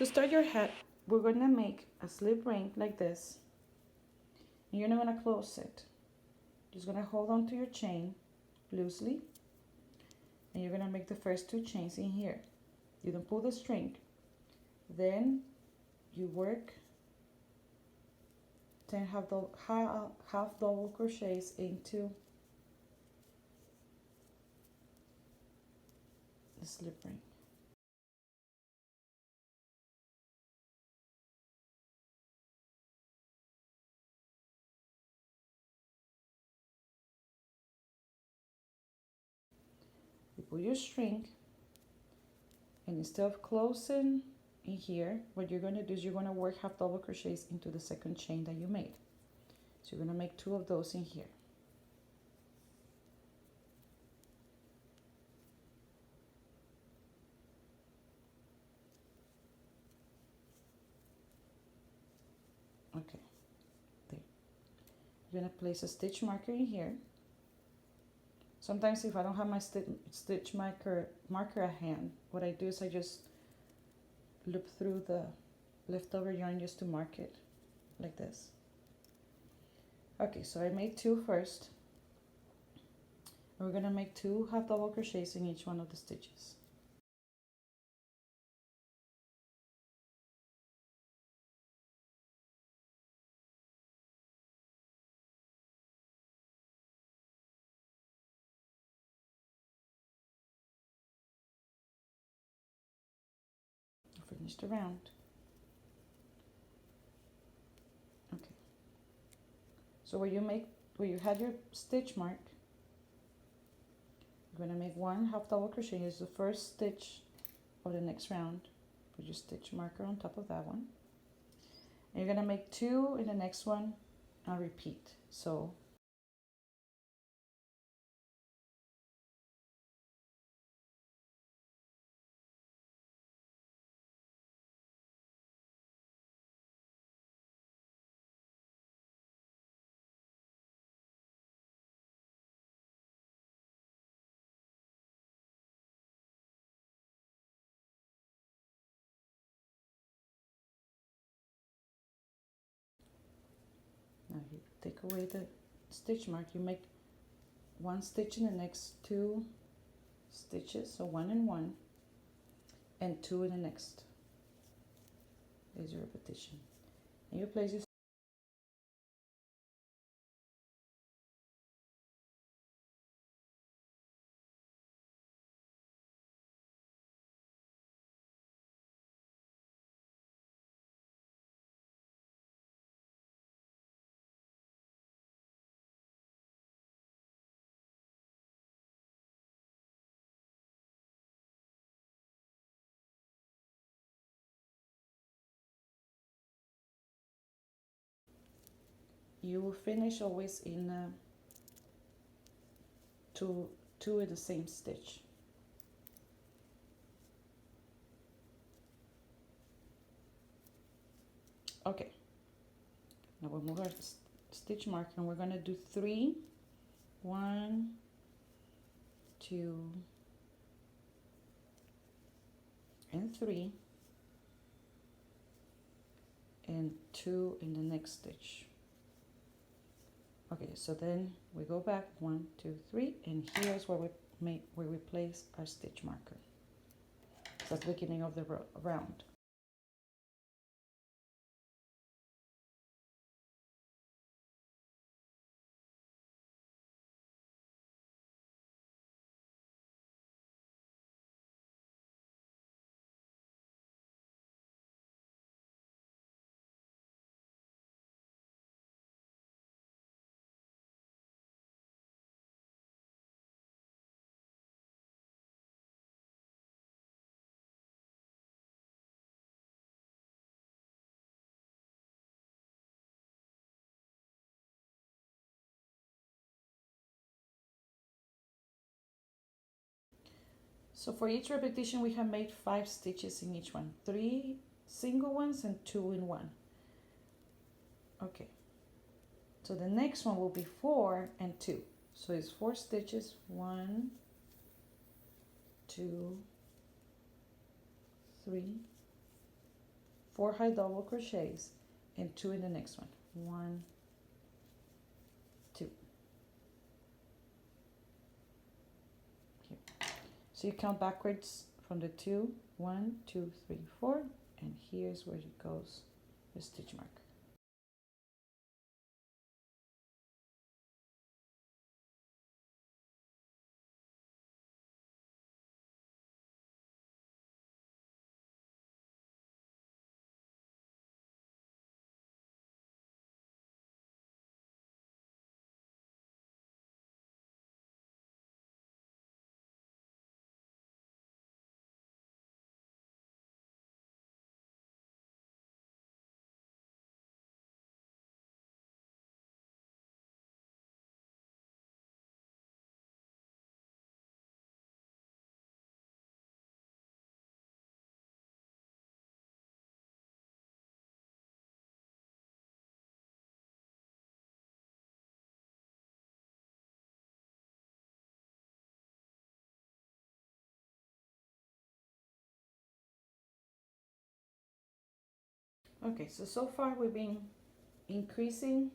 To start your hat, we're going to make a slip ring like this. And you're not going to close it. Just going to hold on to your chain loosely. And you're going to make the first 2 chains in here. You don't pull the string. Then you work 10 half double crochets into the slip ring. You pull your string, and instead of closing in here, what you're going to do is you're going to work half double crochets into the second chain that you made. So you're going to make 2 of those in here. Okay, there. You're going to place a stitch marker in here. Sometimes if I don't have my stitch marker at hand, what I do is I just loop through the leftover yarn just to mark it like this. Okay, so I made 2 first. We're going to make 2 half double crochets in each one of the stitches. Finish the round. Okay. So where you had your stitch mark, you're going to make 1 half double crochet. Use the first stitch of the next round. Put your stitch marker on top of that one. And you're going to make 2 in the next one and repeat. So now you take away the stitch mark. You make 1 stitch in the next 2 stitches, so 1 and 1, and 2 in the next. There's your repetition. And you place your you will finish always in two in the same stitch. Okay, now we'll move our stitch marker and we're going to do 3, 1, 2, and 3, and 2 in the next stitch. Okay, so then we go back 1, 2, 3, and here's where we place our stitch marker. So that's the beginning of the round. So for each repetition we have made 5 stitches in each one, 3 single ones and 2 in one. Okay, so the next one will be 4 and 2, so it's 4 stitches, 1, 2, 3, 4 high double crochets and 2 in the next one. 1, 2. Here. So you count backwards from the 2, 1, 2, 3, 4, and here's where it goes, the stitch mark. Okay, so far we've been increasing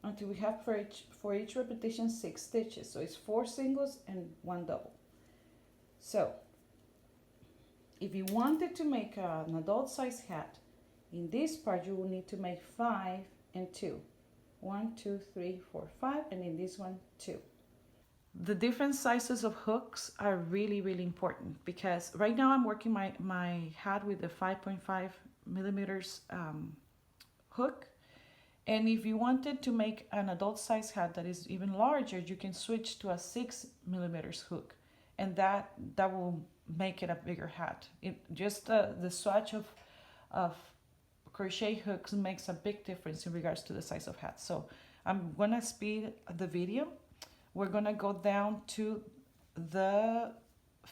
until we have for each repetition 6 stitches. So it's 4 singles and 1 double. So if you wanted to make an adult size hat, in this part you will need to make 5 and 2. 1, 2, 3, 4, 5, and in this one 2. The different sizes of hooks are really, really important, because right now I'm working my hat with the 5.5 millimeters hook. And if you wanted to make an adult size hat that is even larger, you can switch to a 6 millimeters hook, and that will make it a bigger hat. It just the swatch of crochet hooks makes a big difference in regards to the size of hats. So I'm gonna speed the video. We're gonna go down to the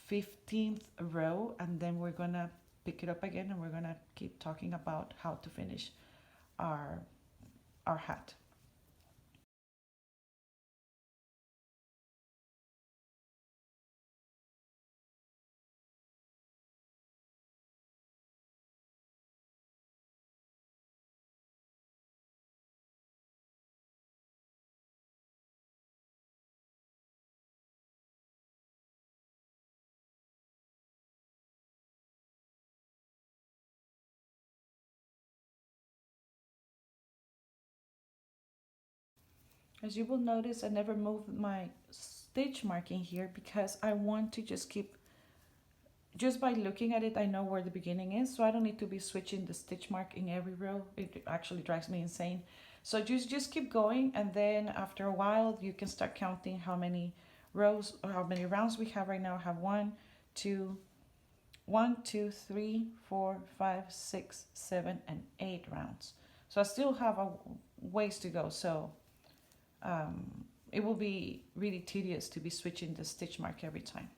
15th row, and then we're gonna pick it up again, and we're gonna keep talking about how to finish our hat. As you will notice, I never moved my stitch marking here because I want to just keep, just by looking at it, I know where the beginning is, so I don't need to be switching the stitch mark in every row. It actually drives me insane. So just keep going, and then after a while you can start counting how many rows or how many rounds we have right now. I have 1, 2, 3, 4, 5, 6, 7, and 8 rounds. So I still have a ways to go. So it will be really tedious to be switching the stitch mark every time.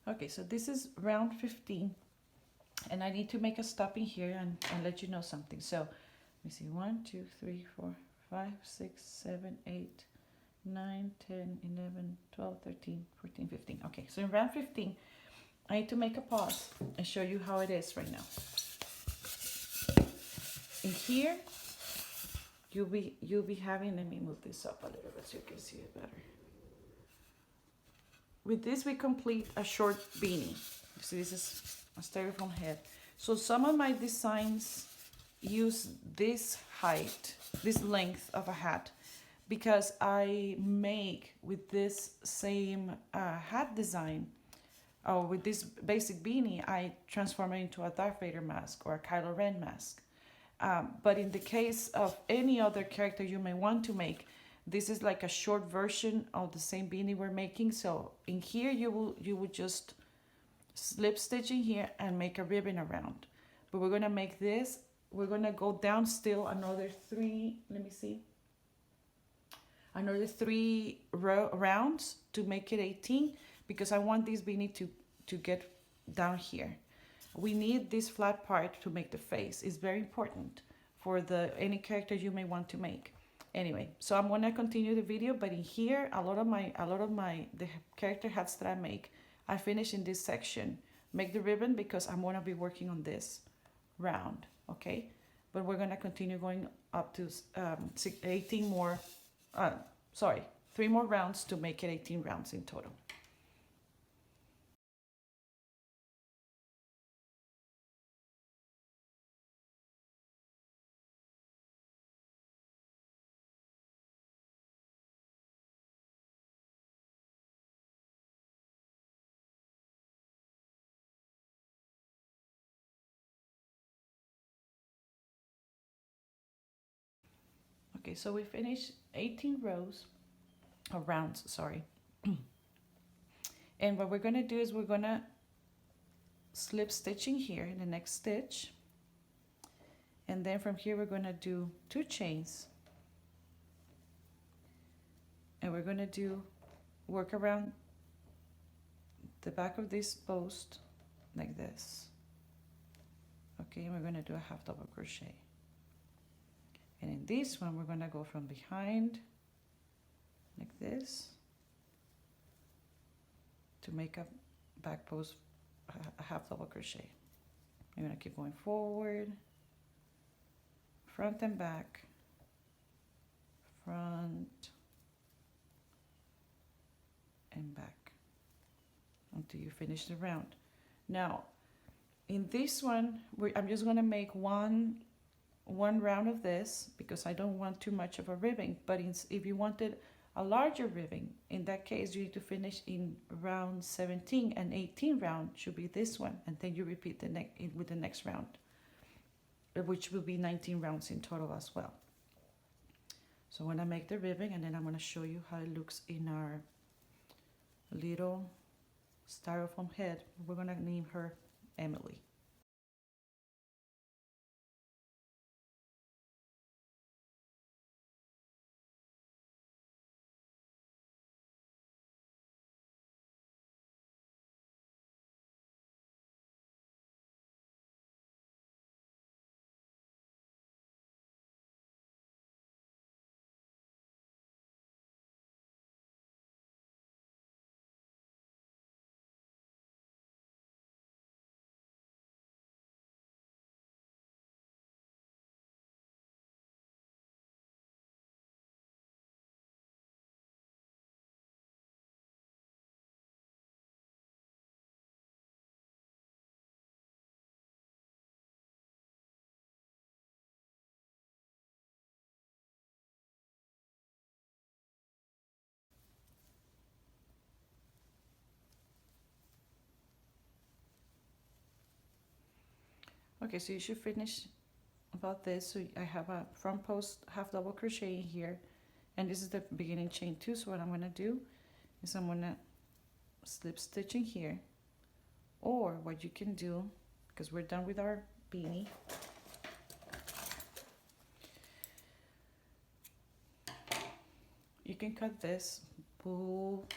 Okay, so this is round 15, and I need to make a stop in here and let you know something. So let me see, 1, 2, 3, 4, 5, 6, 7, 8, 9, 10, 11, 12, 13, 14, 15. Okay, so in round 15, I need to make a pause and show you how it is right now. In here, you'll be having, let me move this up a little bit so you can see it better. With this, we complete a short beanie. So this is a styrofoam head. So some of my designs use this height, this length of a hat, because I make with this same hat design, or with this basic beanie, I transform it into a Darth Vader mask or a Kylo Ren mask. But in the case of any other character you may want to make, this is like a short version of the same beanie we're making. So in here, you will just slip stitch in here and make a ribbon around. But we're gonna make this, we're gonna go down still another 3, let me see, another 3 rounds to make it 18, because I want this beanie to get down here. We need this flat part to make the face. It's very important for any character you may want to make. Anyway, so I'm gonna continue the video, but in here, a lot of the character hats that I make, I finish in this section. Make the ribbon because I'm gonna be working on this round, okay? But we're gonna continue going up to 18 more, 3 more rounds to make it 18 rounds in total. Okay, so we finished 18 rows, or rounds, sorry. And what we're gonna do is we're gonna slip stitching here in the next stitch. And then from here, we're gonna do 2 chains. And we're gonna work around the back of this post like this. Okay, and we're gonna do a half double crochet. And in this one, we're gonna go from behind like this to make a back post, a half double crochet. We're gonna keep going forward, front and back, front and back until you finish the round. Now, in this one, I'm just gonna make one round of this because I don't want too much of a ribbon. But if you wanted a larger ribbon, in that case, you need to finish in round 17, and 18 round should be this one, and then you repeat with the next round, which will be 19 rounds in total as well. So I'm gonna make the ribbon, and then I'm gonna show you how it looks in our little styrofoam head. We're gonna name her Emily. Okay, so you should finish about this. So I have a front post half double crochet in here, and this is the beginning chain too. So what I'm gonna do is I'm gonna slip stitch in here, or what you can do, because we're done with our beanie, you can cut this, pull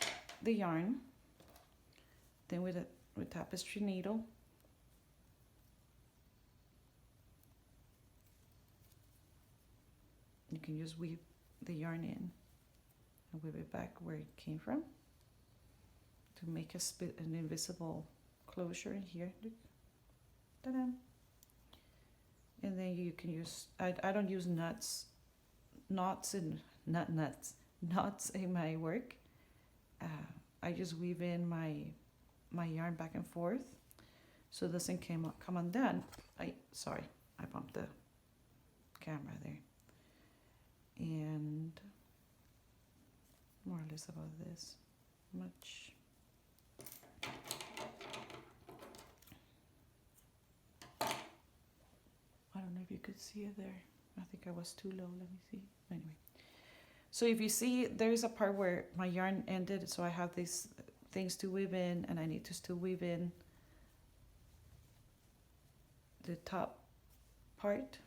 the yarn, then with tapestry needle, you can just weave the yarn in and weave it back where it came from to make an invisible closure in here. Look. Ta-da! And then you can use, I don't use knots in my work. I just weave in my yarn back and forth so it doesn't come undone. Sorry, I bumped the camera there. And more or less about this much. I don't know if you could see it there. I think I was too low. Let me see. Anyway, so if you see, there is a part where my yarn ended, so I have these things to weave in, and I need to still weave in the top part.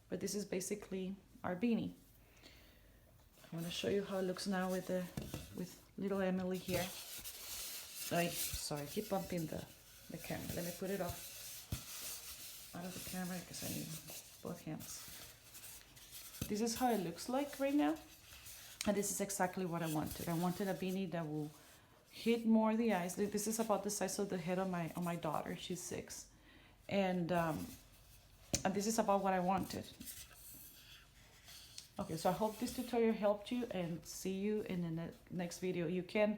But this is basically our beanie. I'm going to show you how it looks now with little Emily here. Sorry, I keep bumping the camera. Let me put it off out of the camera because I need both hands. This is how it looks like right now, and this is exactly what I wanted. I wanted a beanie that will hit more the eyes. This is about the size of the head of my daughter. She's 6, and this is about what I wanted. Okay, so I hope this tutorial helped you, and see you in the next video. You can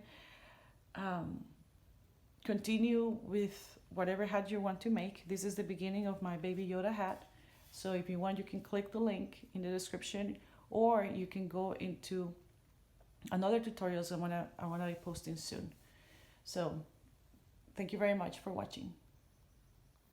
continue with whatever hat you want to make. This is the beginning of my Baby Yoda hat. So if you want, you can click the link in the description, or you can go into another tutorials I wanna be posting soon. So thank you very much for watching.